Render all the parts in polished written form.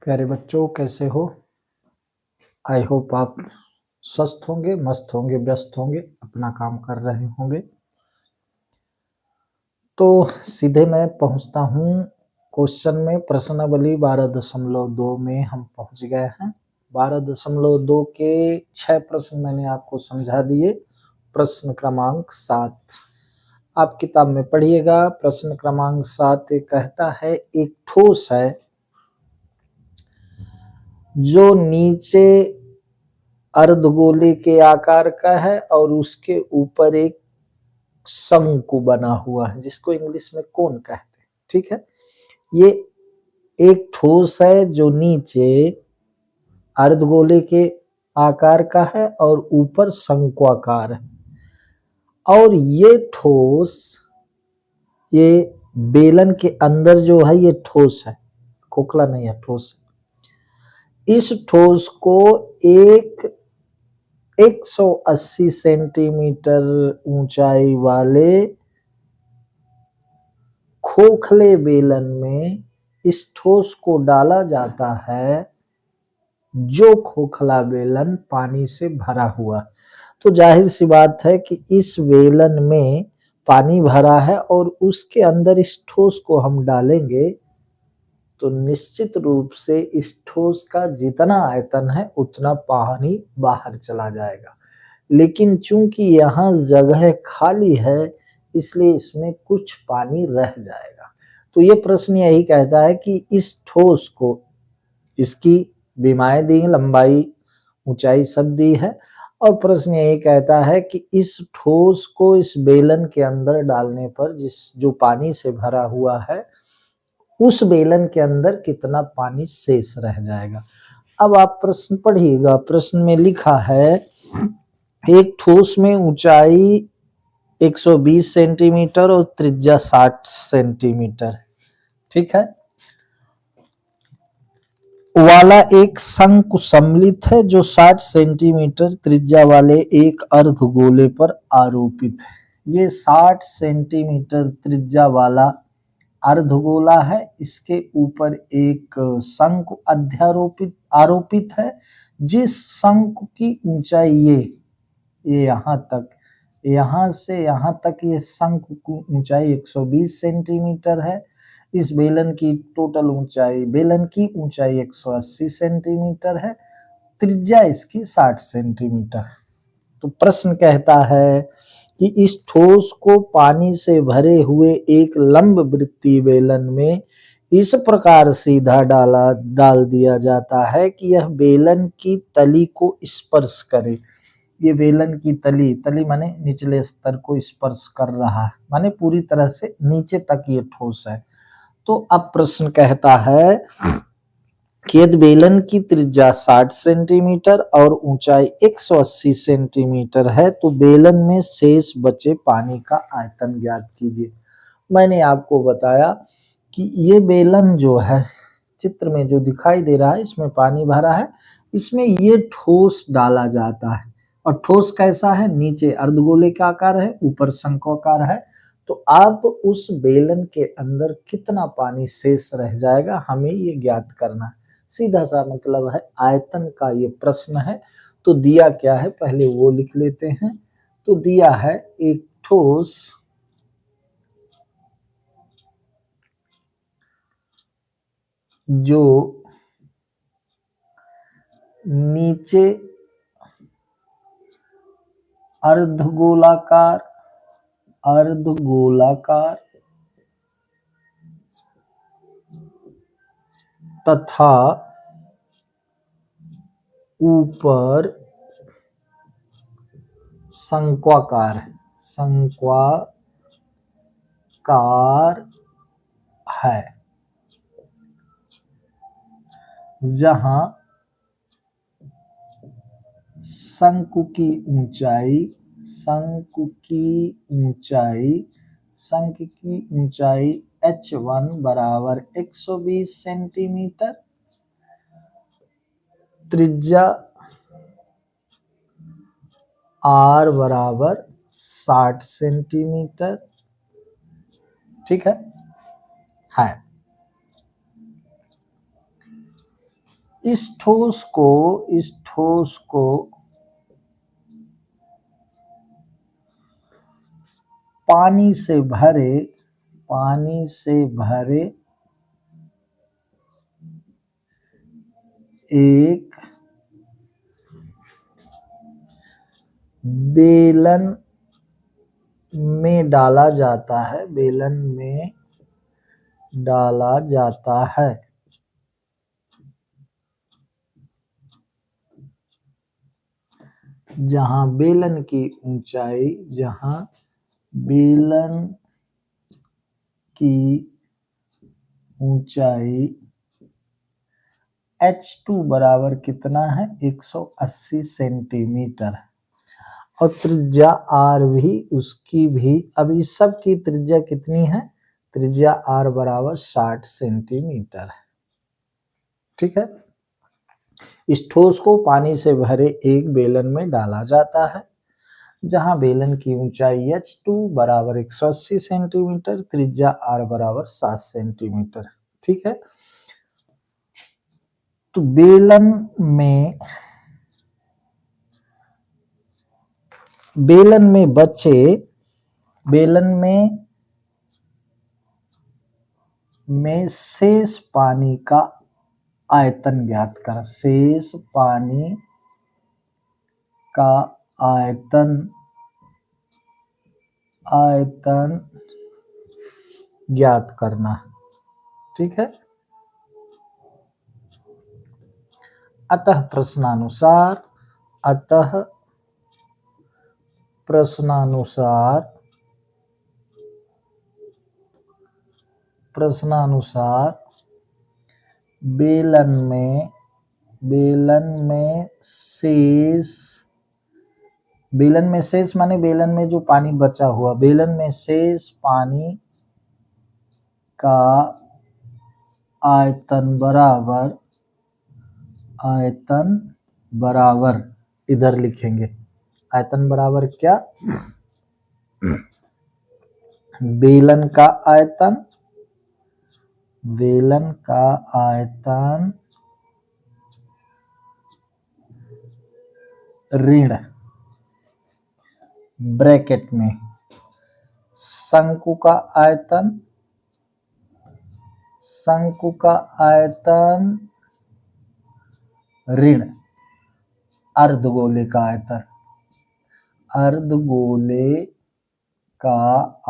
प्यारे बच्चों, कैसे हो? आई होप आप स्वस्थ होंगे, मस्त होंगे, व्यस्त होंगे, अपना काम कर रहे होंगे। तो सीधे मैं पहुंचता हूं क्वेश्चन में। प्रश्नावली 12.2 में हम पहुंच गए हैं। 12.2 के 6 प्रश्न मैंने आपको समझा दिए। प्रश्न क्रमांक 7 आप किताब में पढ़िएगा। प्रश्न क्रमांक 7 कहता है, एक ठोस है जो नीचे अर्धगोले के आकार का है और उसके ऊपर एक शंकु बना हुआ है, जिसको इंग्लिश में कोन कहते हैं। ठीक है, ये एक ठोस है जो नीचे अर्धगोले के आकार का है और ऊपर शंक्वाकार है। और ये ठोस, ये बेलन के अंदर जो है ये ठोस है, खोखला नहीं है, ठोस है। इस ठोस को एक 180 सेंटीमीटर ऊंचाई वाले खोखले बेलन में इस ठोस को डाला जाता है, जो खोखला बेलन पानी से भरा हुआ। तो जाहिर सी बात है कि इस बेलन में पानी भरा है और उसके अंदर इस ठोस को हम डालेंगे तो निश्चित रूप से इस ठोस का जितना आयतन है उतना पानी बाहर चला जाएगा। लेकिन चूंकि यहाँ जगह खाली है इसलिए इसमें कुछ पानी रह जाएगा। तो ये प्रश्न यही कहता है कि इस ठोस को, इसकी विमाएं दी, लंबाई ऊंचाई सब दी है, और प्रश्न यही कहता है कि इस ठोस को इस बेलन के अंदर डालने पर जो पानी से भरा हुआ है उस बेलन के अंदर कितना पानी शेष रह जाएगा। अब आप प्रश्न पढ़िएगा। प्रश्न में लिखा है, एक ठोस में ऊंचाई 120 सेंटीमीटर और त्रिज्या 60 सेंटीमीटर, ठीक है, वाला एक शंकु सम्मिलित है जो 60 सेंटीमीटर त्रिज्या वाले एक अर्धगोले पर आरोपित है। ये 60 सेंटीमीटर त्रिज्या वाला अर्धगोला है, इसके ऊपर एक शंकु आरोपित है, जिस शंकु की ऊंचाई ये यहाँ तक, यहाँ से यहाँ तक ये शंकु की ऊंचाई 120 सेंटीमीटर है। इस बेलन की टोटल ऊंचाई, बेलन की ऊंचाई 180 सेंटीमीटर है, त्रिज्या इसकी 60 सेंटीमीटर। तो प्रश्न कहता है कि इस ठोस को पानी से भरे हुए एक लंब वृत्तीय बेलन में इस प्रकार सीधा डाल दिया जाता है कि यह बेलन की तली को स्पर्श करे। ये बेलन की तली माने निचले स्तर को स्पर्श कर रहा है, माने पूरी तरह से नीचे तक ये ठोस है। तो अब प्रश्न कहता है कि यदि बेलन की त्रिज्या 60 सेंटीमीटर और ऊंचाई 180 सेंटीमीटर है तो बेलन में शेष बचे पानी का आयतन ज्ञात कीजिए। मैंने आपको बताया कि ये बेलन जो है, चित्र में जो दिखाई दे रहा है, इसमें पानी भरा है, इसमें ये ठोस डाला जाता है। और ठोस कैसा है? नीचे अर्धगोले का आकार है, ऊपर शंक्वाकार है। तो अब उस बेलन के अंदर कितना पानी शेष रह जाएगा, हमें ये ज्ञात करना है। सीधा सा मतलब है, आयतन का ये प्रश्न है। तो दिया क्या है पहले वो लिख लेते हैं। तो दिया है एक ठोस जो नीचे अर्धगोलाकार तथा ऊपर शंक्वाकार है, जहां शंकु की ऊंचाई h1 बराबर 120 सेंटीमीटर, त्रिज्या r बराबर 60 सेंटीमीटर, ठीक है। इस ठोस को पानी से भरे एक बेलन में डाला जाता है जहां बेलन की ऊंचाई H2 बराबर कितना है 180 सेंटीमीटर और त्रिज्या R भी उसकी भी। अब इस सब की त्रिज्या कितनी है, त्रिज्या R बराबर 60 सेंटीमीटर है। ठीक है, इस ठोस को पानी से भरे एक बेलन में डाला जाता है जहां बेलन की ऊंचाई H2 बराबर 180 सेंटीमीटर, त्रिज्या R बराबर 60 सेंटीमीटर। ठीक है, तो बेलन में शेष पानी का आयतन ज्ञात कर। शेष पानी का आयतन ज्ञात करना। ठीक है, अतः प्रश्नानुसार बेलन में शेष माने बेलन में जो पानी बचा हुआ, बेलन में शेष पानी का आयतन बराबर इधर लिखेंगे। आयतन बराबर क्या, बेलन का आयतन ऋण ब्रैकेट में शंकु का आयतन ऋण अर्धगोले का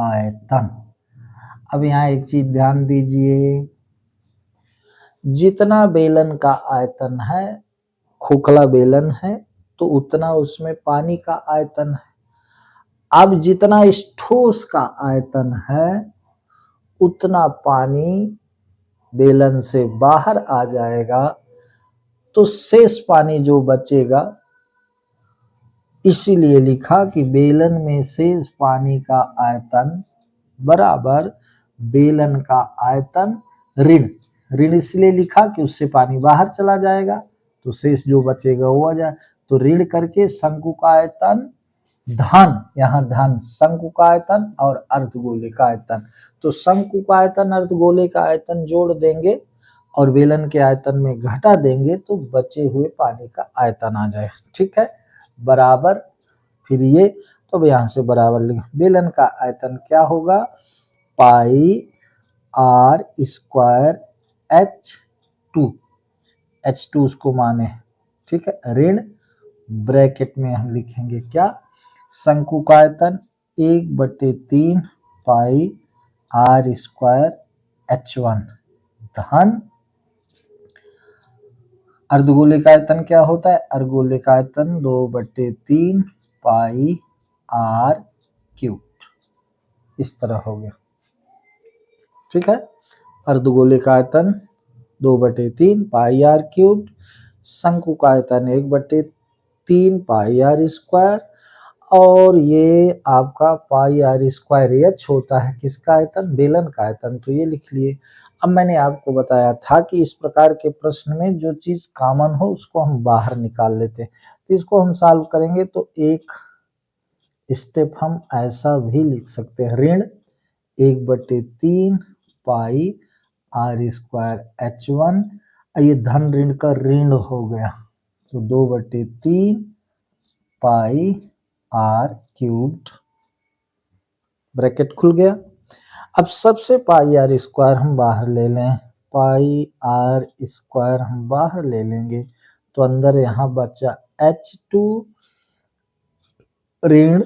आयतन। अब यहाँ एक चीज ध्यान दीजिए, जितना बेलन का आयतन है, खोखला बेलन है तो उतना उसमें पानी का आयतन है। अब जितना इस ठोस का आयतन है उतना पानी बेलन से बाहर आ जाएगा, तो शेष पानी जो बचेगा, इसीलिए लिखा कि बेलन में शेष पानी का आयतन बराबर बेलन का आयतन ऋण इसलिए लिखा कि उससे पानी बाहर चला जाएगा तो शेष जो बचेगा वो आ जाए। तो ऋण करके शंकु का आयतन धन, यहाँ धन शंकु का आयतन और अर्धगोले का आयतन। तो शंकु का आयतन अर्धगोले का आयतन जोड़ देंगे और बेलन के आयतन में घटा देंगे तो बचे हुए पानी का आयतन आ जाए। ठीक है, बराबर फिर ये, तो यहाँ से बराबर लिख, बेलन का आयतन क्या होगा, पाई R स्क्वायर H2 उसको माने। ठीक है, ऋण ब्रैकेट में हम लिखेंगे क्या, शंकु का आयतन 1/3 पाई R स्क्वायर H1 धन अर्धगोले का आयतन क्या होता है, अर्धगोले का आयतन 2/3 पाई R3। इस तरह हो गया। ठीक है, अर्धगोले का आयतन 2/3 पाई R3, शंकु का आयतन 1/3 पाई R स्क्वायर, और ये आपका पाई R स्क्वायर H होता है किसका आयतन, बेलन का आयतन, तो ये लिख लिए। अब मैंने आपको बताया था कि इस प्रकार के प्रश्न में जो चीज कॉमन हो उसको हम बाहर निकाल लेते हैं। तो इसको हम सॉल्व करेंगे तो एक स्टेप हम ऐसा भी लिख सकते हैं, ऋण 1/3 पाई R स्क्वायर H1 ये धन ऋण का ऋण हो गया, तो 2/3 पाई आर क्यूब्ड, ब्रैकेट खुल गया। अब सबसे पाई आर स्क्वायर हम बाहर ले लें, पाई आर स्क्वायर हम बाहर ले लेंगे, तो अंदर यहां बचा H2 ऋण।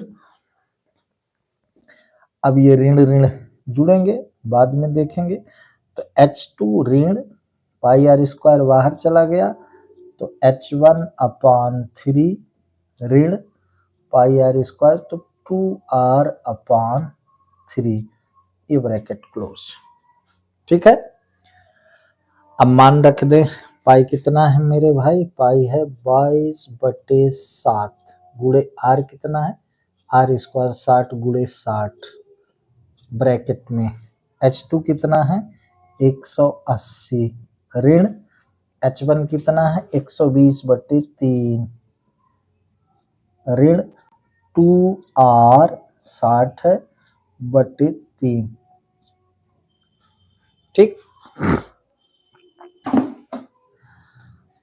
अब ये ऋण ऋण जुड़ेंगे, बाद में देखेंगे। तो H2 ऋण पाई आर स्क्वायर बाहर चला गया, तो H1/3 ऋण पाई आर स्क्वायर, तो 2r/3, ये ब्रैकेट क्लोज। ठीक है, अब मान रख दें पाई कितना है मेरे भाई, पाई है 22/7 गुणे आर कितना है, आर स्क्वायर 60 गुणे 60, ब्रैकेट में H2 कितना है 180 ऋण H1 कितना है 120/3 ऋण 2r 60/3। ठीक,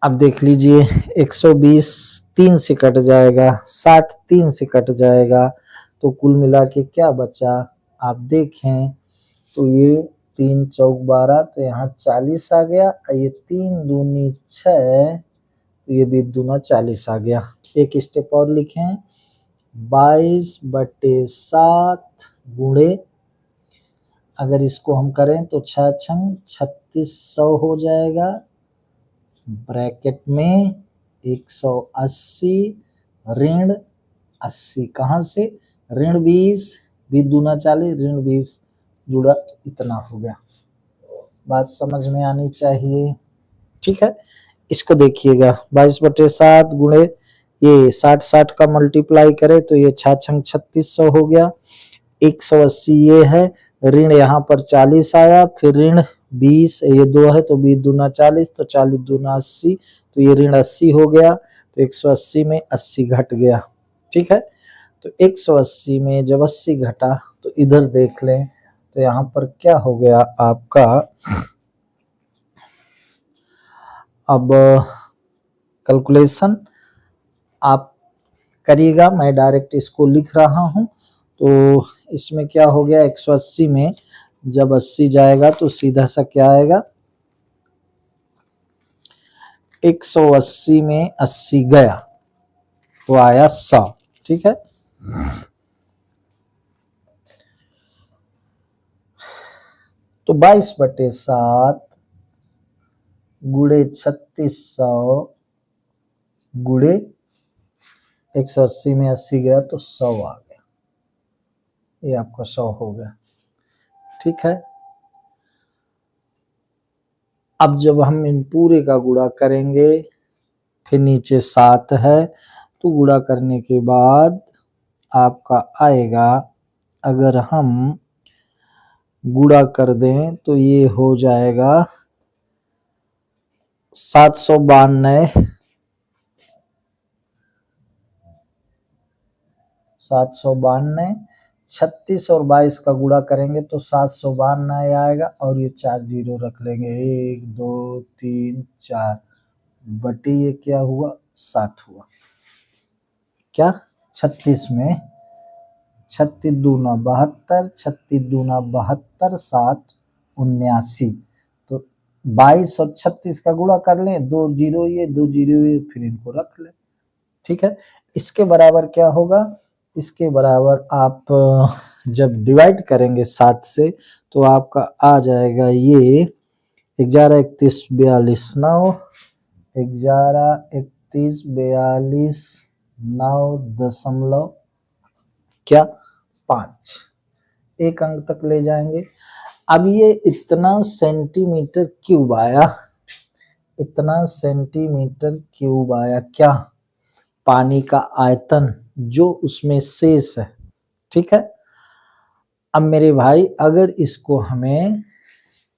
अब देख लीजिए 120 3 से कट जाएगा, 60 3 से कट जाएगा, तो कुल मिला के क्या बचा आप देखें तो ये 3 चौक 12, तो यहाँ 40 आ गया, ये 3 दूनी 6, तो ये भी दूना 40 आ गया। एक स्टेप और लिखें, 22/7 गुणे, अगर इसको हम करें तो 6 छंग 3600 हो जाएगा, ब्रैकेट में 180 ऋण 80, कहाँ से ऋण 20 दूना 40 ऋण 20 जुड़ा, इतना हो गया। बात समझ में आनी चाहिए। ठीक है, इसको देखिएगा 22/7 गुणे ये 60 का मल्टीप्लाई करे तो ये 6 छंग 3600 हो गया, 180 ये है, ऋण यहाँ पर 40 आया, फिर ऋण 20, ये 2 है तो 20 दूना 40, तो 40 दूना 80, तो ये ऋण 80 हो गया, तो 180 में 80 घट गया। ठीक है, तो 180 में जब 80 घटा तो इधर देख लें, तो यहाँ पर क्या हो गया आपका, अब कैलकुलेशन आप करिएगा, मैं डायरेक्ट इसको लिख रहा हूं। तो इसमें क्या हो गया 180 में जब 80 जाएगा तो सीधा सा क्या आएगा, 180 में 80 गया तो आया 100। ठीक है, तो 22/7 गुणे 3600 गुणे 180 में 80 गया तो 100 आ गया, ये आपका 100 हो गया। ठीक है, अब जब हम इन पूरे का गुणा करेंगे, फिर नीचे 7 है, तो गुणा करने के बाद आपका आएगा, अगर हम गुणा कर दें तो ये हो जाएगा 792, 36 और 22 का गुणा करेंगे तो 792 आएगा, और ये 4 जीरो रख लेंगे, 1 2 3 4 बटे ये क्या हुआ 7 हुआ, क्या 36 में 36 दूना 72, 36 दूना 72, 7 79, तो 22 और 36 का गुणा कर लें, 2 जीरो ये 2 जीरो ये, फिर इनको रख लें। ठीक है, इसके बराबर क्या होगा, इसके बराबर आप जब डिवाइड करेंगे 7 से तो आपका आ जाएगा ये 11 31 42 9, 11 31 42 9 क्या 5, एक अंक तक ले जाएंगे। अब ये इतना सेंटीमीटर क्यूब आया, इतना सेंटीमीटर क्यूब आया, क्या पानी का आयतन जो उसमें शेष है। ठीक है, अब मेरे भाई अगर इसको हमें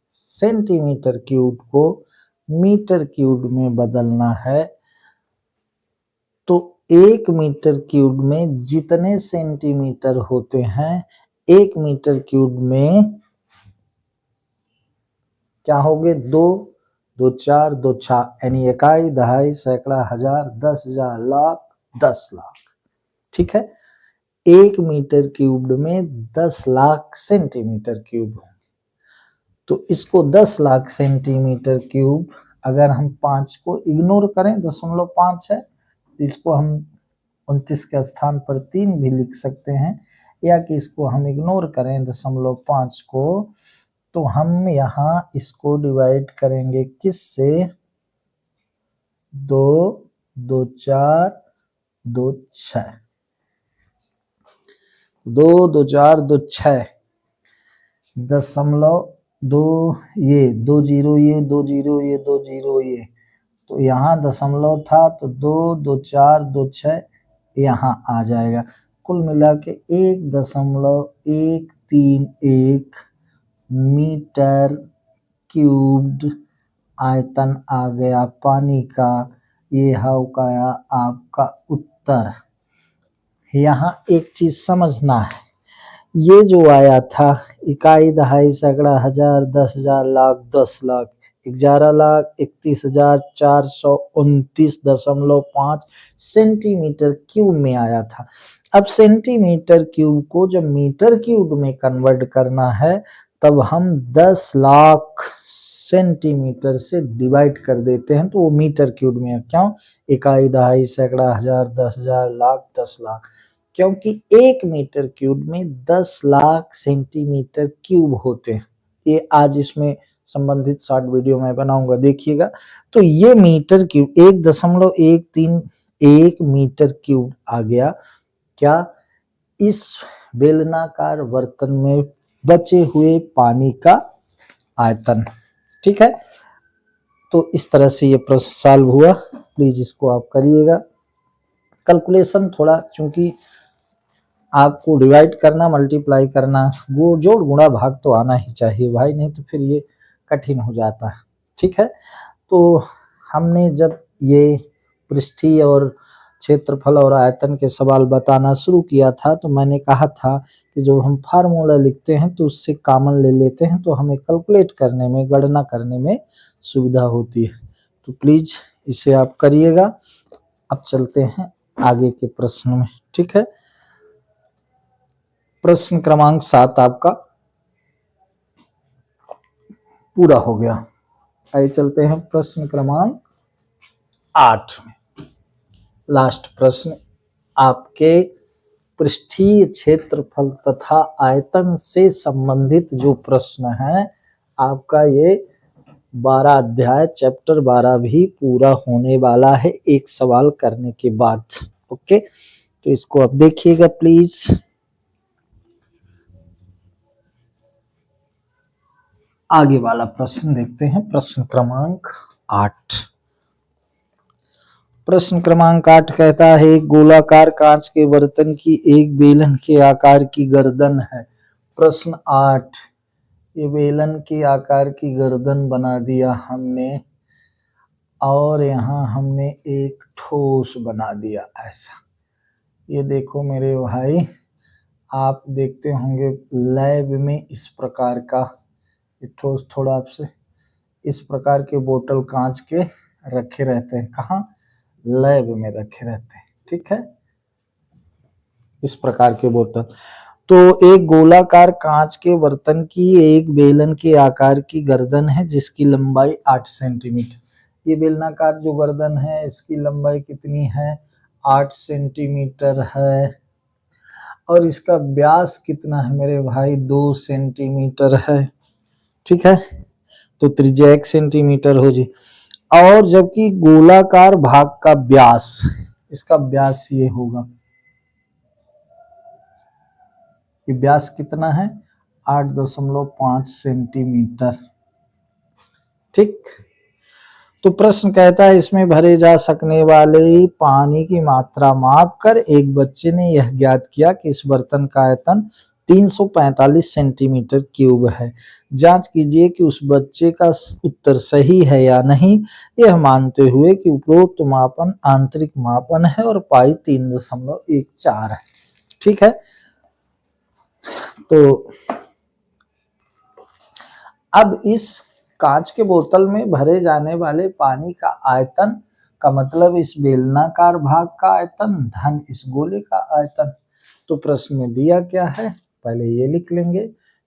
सेंटीमीटर क्यूब को मीटर क्यूब में बदलना है, तो 1 मीटर क्यूब में जितने सेंटीमीटर होते हैं 1 मीटर क्यूब में क्या होंगे 2, दो चार दो छा, यानी इकाई, दहाई, सैकड़ा, हजार, 10,000, लाख, 10 लाख। ठीक है, 1 मीटर क्यूब्ड में 10 लाख सेंटीमीटर क्यूब। तो इसको 10 लाख सेंटीमीटर क्यूब, अगर हम 5 को इग्नोर करें, 0.5 है, तो इसको हम 29 के स्थान पर 3 भी लिख सकते हैं, या कि इसको हम इग्नोर करें 0.5 को, तो हम यहाँ इसको डिवाइड करेंगे किससे, 2, 2 4, 2 6, 2 2 4 2 6, 0.2, ये 2 जीरो, ये 2 जीरो, ये 2 जीरो, ये तो यहाँ दशमलव था, तो 2 2 4 2 6 यहाँ आ जाएगा। कुल मिला के 1.131 मीटर क्यूब्ड आयतन आ गया पानी का। ये होगा आपका उत्तर। यहाँ एक चीज समझना है, ये जो आया था इकाई, दहाई, सैकड़ा, हजार, 10,000, लाख, 10 लाख, 11,31,429.5 सेंटीमीटर क्यूब में आया था। अब सेंटीमीटर क्यूब को जब मीटर क्यूब में कन्वर्ट करना है, तब हम 10 लाख सेंटीमीटर से डिवाइड कर देते हैं, तो वो मीटर क्यूब में है। क्यों? इकाई, दहाई, सैकड़ा, हजार, 10,000, लाख, 10 लाख, क्योंकि 1 मीटर क्यूब में 10 लाख सेंटीमीटर क्यूब होते हैं। ये आज इसमें संबंधित शॉर्ट वीडियो मैं बनाऊंगा, देखिएगा। तो ये मीटर क्यूब 1.131 मीटर क्यूब आ गया क्या, इस बेलनाकार बर्तन में बचे हुए पानी का आयतन। ठीक है, तो इस तरह से ये प्रश्न सॉल्व हुआ। प्लीज इसको आप करिएगा। कैलकुलेशन थोड़ा, चूंकि आपको डिवाइड करना, मल्टीप्लाई करना, वो जोड़ गुणा भाग तो आना ही चाहिए भाई, नहीं तो फिर ये कठिन हो जाता है। ठीक है, तो हमने जब ये पृष्ठीय और क्षेत्रफल और आयतन के सवाल बताना शुरू किया था, तो मैंने कहा था कि जो हम फार्मूला लिखते हैं तो उससे कॉमन ले लेते हैं, तो हमें कैलकुलेट करने में, गणना करने में सुविधा होती है। तो प्लीज इसे आप करिएगा। अब चलते हैं आगे के प्रश्न में। ठीक है, प्रश्न क्रमांक 7 आपका पूरा हो गया। आइए चलते हैं प्रश्न क्रमांक 8 में। लास्ट प्रश्न आपके पृष्ठीय क्षेत्रफल तथा आयतन से संबंधित जो प्रश्न है, आपका ये 12 अध्याय, चैप्टर 12 भी पूरा होने वाला है एक सवाल करने के बाद। ओके, तो इसको आप देखिएगा प्लीज। आगे वाला प्रश्न देखते हैं, प्रश्न क्रमांक 8। प्रश्न क्रमांक 8 कहता है, एक गोलाकार कांच के बर्तन की एक बेलन के आकार की गर्दन है। प्रश्न 8, ये बेलन के आकार की गर्दन बना दिया हमने, और यहाँ हमने एक ठोस बना दिया ऐसा। ये देखो मेरे भाई, आप देखते होंगे लैब में इस प्रकार का ठोस, थोड़ा आपसे इस प्रकार के बोतल कांच के रखे रहते हैं। कहाँ? लैब में रखे रहते हैं। ठीक है, इस प्रकार के बोतल। तो एक गोलाकार कांच के बर्तन की एक बेलन के आकार की गर्दन है जिसकी लंबाई 8 सेंटीमीटर। ये बेलनाकार जो गर्दन है, इसकी लंबाई कितनी है? 8 सेंटीमीटर है। और इसका व्यास कितना है मेरे भाई? 2 सेंटीमीटर है। ठीक है, तो त्रिज्या 1 सेंटीमीटर हो जी। और जबकि गोलाकार भाग का व्यास, इसका व्यास ये होगा, ये व्यास कितना है? 8.5 सेंटीमीटर। ठीक, तो प्रश्न कहता है, इसमें भरे जा सकने वाले पानी की मात्रा माप कर एक बच्चे ने यह ज्ञात किया कि इस बर्तन का आयतन 345 सेंटीमीटर क्यूब है। जांच कीजिए कि उस बच्चे का उत्तर सही है या नहीं, यह मानते हुए कि उपरोक्त मापन आंतरिक मापन है और पाई 3.14 है। ठीक है, तो अब इस कांच के बोतल में भरे जाने वाले पानी का आयतन का मतलब इस बेलनाकार भाग का आयतन धन इस गोले का आयतन। तो प्रश्न में दिया क्या है, पहले ये लिख लेंगे।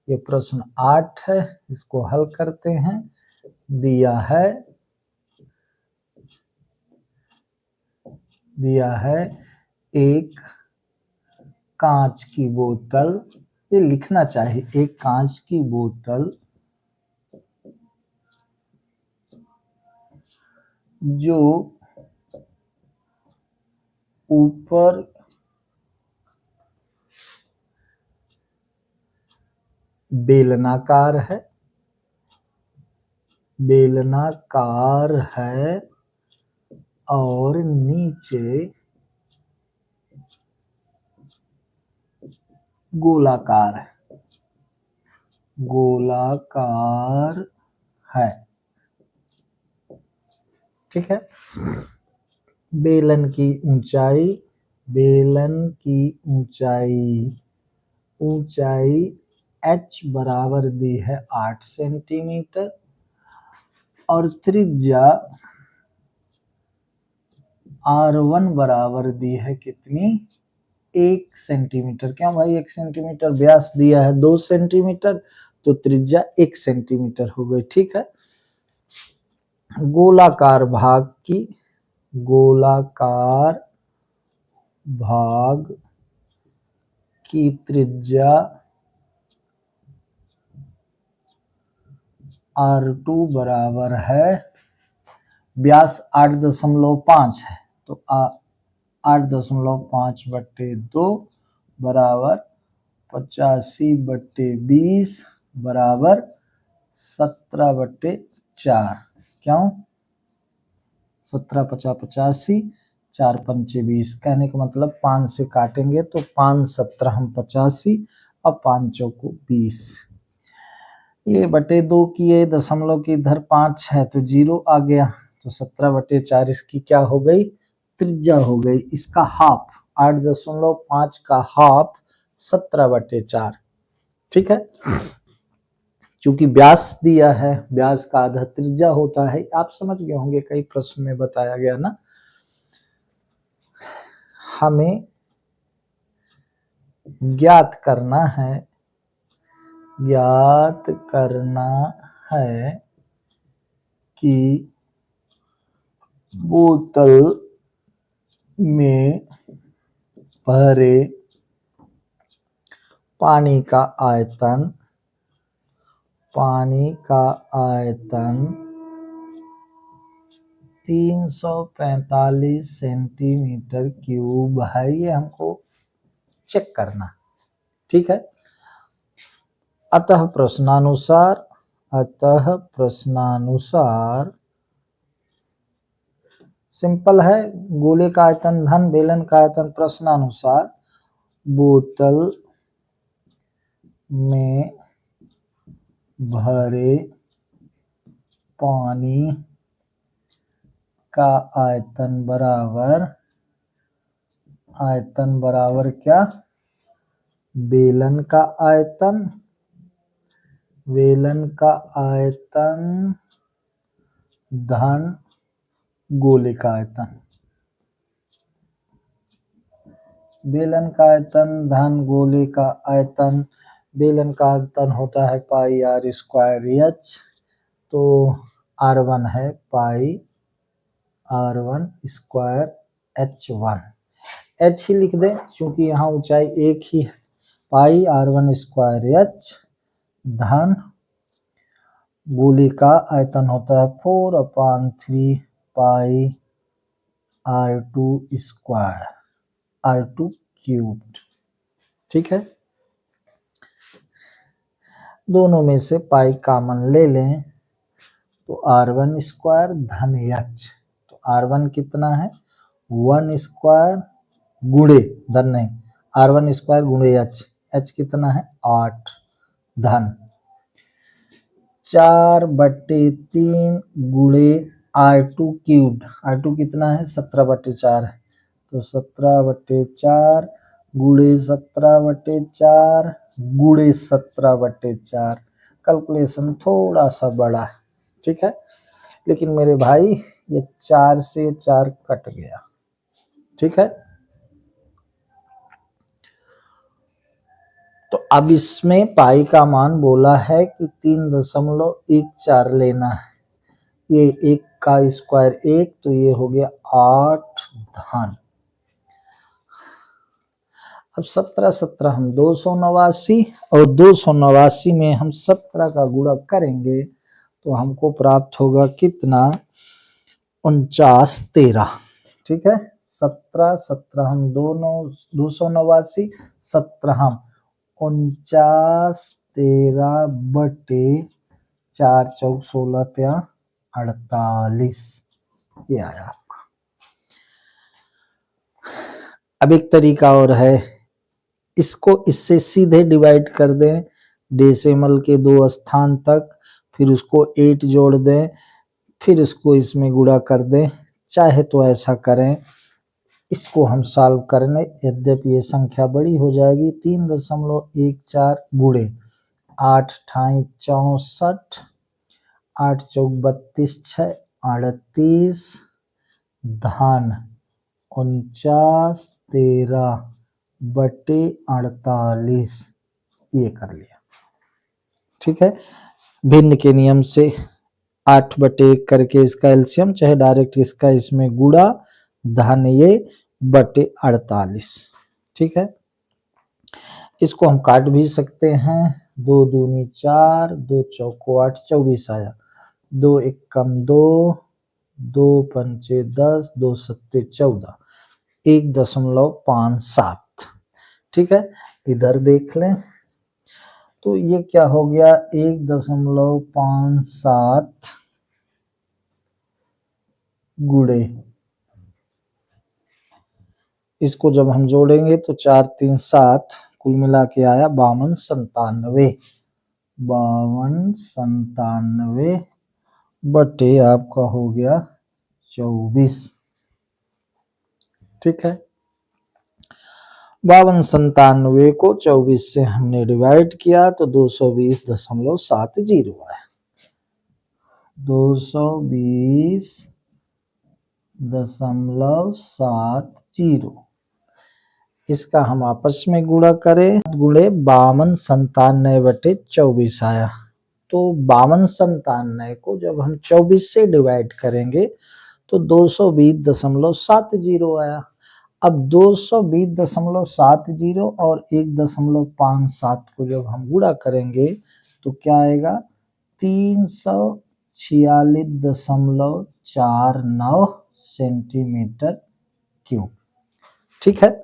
ये प्रश्न 8 है, इसको हल करते हैं। दिया है एक कांच की बोतल, ये लिखना चाहिए, एक कांच की बोतल जो ऊपर बेलनाकार है और नीचे गोलाकार है। ठीक है। बेलन की ऊंचाई h बराबर दी है 8 सेंटीमीटर और त्रिज्या r1 बराबर दी है कितनी, 1 सेंटीमीटर। क्यों भाई 1 सेंटीमीटर, व्यास दिया है 2 सेंटीमीटर तो त्रिज्या 1 सेंटीमीटर हो गई। ठीक है। गोलाकार भाग की त्रिज्या r2 बराबर है, व्यास 8.5 है तो 8.5/2 बराबर 85/20 बराबर 17/4। क्यों 17 50 85, 4 पंचे 20, कहने का मतलब 5 से काटेंगे तो 5 17 85 और 5 चौको 20। ये बटे 2 किए, दशमलव की इधर 5 है तो 0 आ गया, तो 17/4 इसकी क्या हो गई, त्रिज्या हो गई। इसका हाफ 8.5 का हाफ 17/4। ठीक है। क्योंकि व्यास दिया है, व्यास का आधा त्रिज्या होता है, आप समझ गए होंगे, कई प्रश्न में बताया गया ना। हमें ज्ञात करना है कि बोतल में भरे पानी का आयतन 345 सेंटीमीटर क्यूब है, ये हमको चेक करना। ठीक है। अतः प्रश्नानुसार सिंपल है, गोले का आयतन धन बेलन का आयतन, प्रश्नानुसार बोतल में भरे पानी का आयतन बराबर क्या, बेलन का आयतन धन गोले का आयतन। बेलन का आयतन धन गोले का आयतन, बेलन का आयतन होता है पाई r स्क्वायर h, तो r1 है पाई r1 स्क्वायर h1, h ही लिख दे क्योंकि यहाँ ऊंचाई एक ही है, पाई r1 स्क्वायर h धन गोले का आयतन होता है 4/3 पाई r2 स्क्वायर r2 क्यूब्ड। ठीक है। दोनों में से पाई कॉमन ले लें तो r1 स्क्वायर धन h, तो r1 कितना है 1 स्क्वायर गुणे धन नहीं r1 स्क्वायर गुणे h कितना है 8 धन 4/3 गुणे r2 क्यूब्ड, r2 कितना है 17/4 है तो 17/4 गुणे 17/4 गुणे 17/4, कैलकुलेशन थोड़ा सा बड़ा है ठीक है। लेकिन मेरे भाई ये 4 से 4 कट गया, ठीक है। तो अब इसमें पाई का मान बोला है कि 3.14 लेना है। ये 1 का स्क्वायर 1, तो ये हो गया 8 धन। अब 17 17 हम 289 और 289 में हम 17 का गुणा करेंगे तो हमको प्राप्त होगा कितना, 49 13, ठीक है। 17 17 हम 289, 17 हम 49 13 बटे 4 चौक 16 त्या 48, ये आया आपका। अब एक तरीका और है, इसको इससे सीधे डिवाइड कर दें डेसिमल के 2 स्थान तक, फिर उसको 8 जोड़ दें, फिर इसको इसमें गुणा कर दें। चाहे तो ऐसा करें, इसको हम सॉल्व करने, यद्यपि ये संख्या बड़ी हो जाएगी। 3.14 गुणे 8 ठाई 64, 8 चौक 32 6 38 धन 49 13 बटे 48, ये कर लिया, ठीक है। भिन्न के नियम से 8 बटे 1 करके इसका एलसीएम, चाहे डायरेक्ट इसका इसमें गुणा, धन ये बटे 48, ठीक है। इसको हम काट भी सकते हैं, 2 दूनी 4, 2 चौको 8 24 आया, 2 एकम 2, 2 पंचे 10, 2 सत्ते 14, 1.57, ठीक है। इधर देख लें तो ये क्या हो गया, 1.57 गुणे, इसको जब हम जोड़ेंगे तो 4 3 7, कुल मिला के आया 52 97 बटे आपका हो गया 24, ठीक है। 52 को 24 से हमने डिवाइड किया तो 220.70 आया, 220.70। इसका हम आपस में गुणा करें, गुणे 52 बटे 24 आया। तो 52 को जब हम 24 से डिवाइड करेंगे तो 220.70 आया। अब 220.70 और 1.57 को जब हम गुणा करेंगे तो क्या आएगा, 346.49 सेंटीमीटर क्यूब, ठीक है।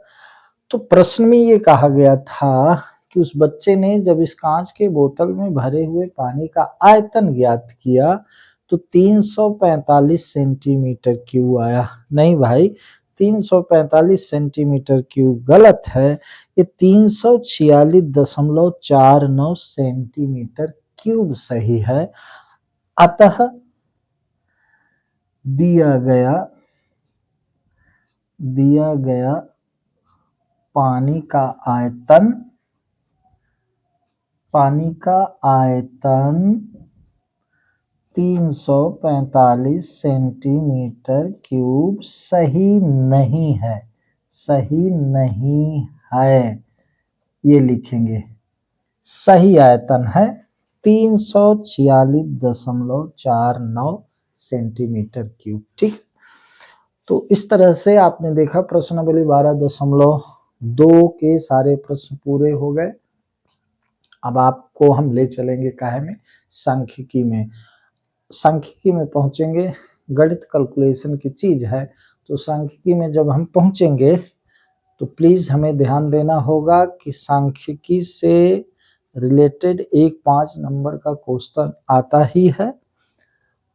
तो प्रश्न में ये कहा गया था कि उस बच्चे ने जब इस कांच के बोतल में भरे हुए पानी का आयतन ज्ञात किया तो 345 सेंटीमीटर क्यूब आया। नहीं भाई, 345 सेंटीमीटर क्यूब गलत है, ये 346.49 सेंटीमीटर क्यूब सही है। अतः दिया गया पानी का आयतन 345 सेंटीमीटर क्यूब सही नहीं है, ये लिखेंगे। सही आयतन है 346.49 सेंटीमीटर क्यूब, ठीक। तो इस तरह से आपने देखा प्रश्नावली 12.2 के सारे प्रश्न पूरे हो गए। अब आपको हम ले चलेंगे काहे में, सांख्यिकी में। सांख्यिकी में पहुंचेंगे, गणित कैलकुलेशन की चीज है, तो सांख्यिकी में जब हम पहुंचेंगे तो प्लीज हमें ध्यान देना होगा कि सांख्यिकी से रिलेटेड एक 5 नंबर का क्वेश्चन आता ही है,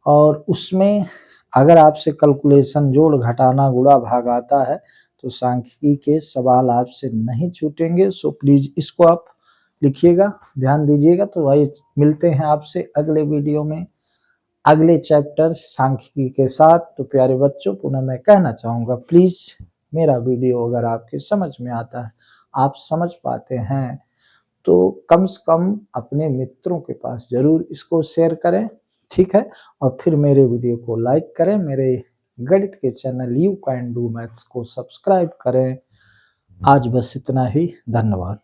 और उसमें अगर आपसे कैलकुलेशन जोड़ घटाना गुणा भाग आता है तो सांख्यिकी के सवाल आपसे नहीं छूटेंगे। सो प्लीज इसको आप लिखिएगा, ध्यान दीजिएगा। तो भाई मिलते हैं आपसे अगले वीडियो में अगले चैप्टर सांख्यिकी के साथ। तो प्यारे बच्चों, पुनः मैं कहना चाहूँगा, प्लीज मेरा वीडियो अगर आपके समझ में आता है, आप समझ पाते हैं, तो कम से कम अपने मित्रों के पास जरूर इसको शेयर करें। ठीक है। और फिर मेरे वीडियो को लाइक करें, मेरे गणित के channel you can do maths को सब्सक्राइब करें। आज बस इतना ही, धन्यवाद।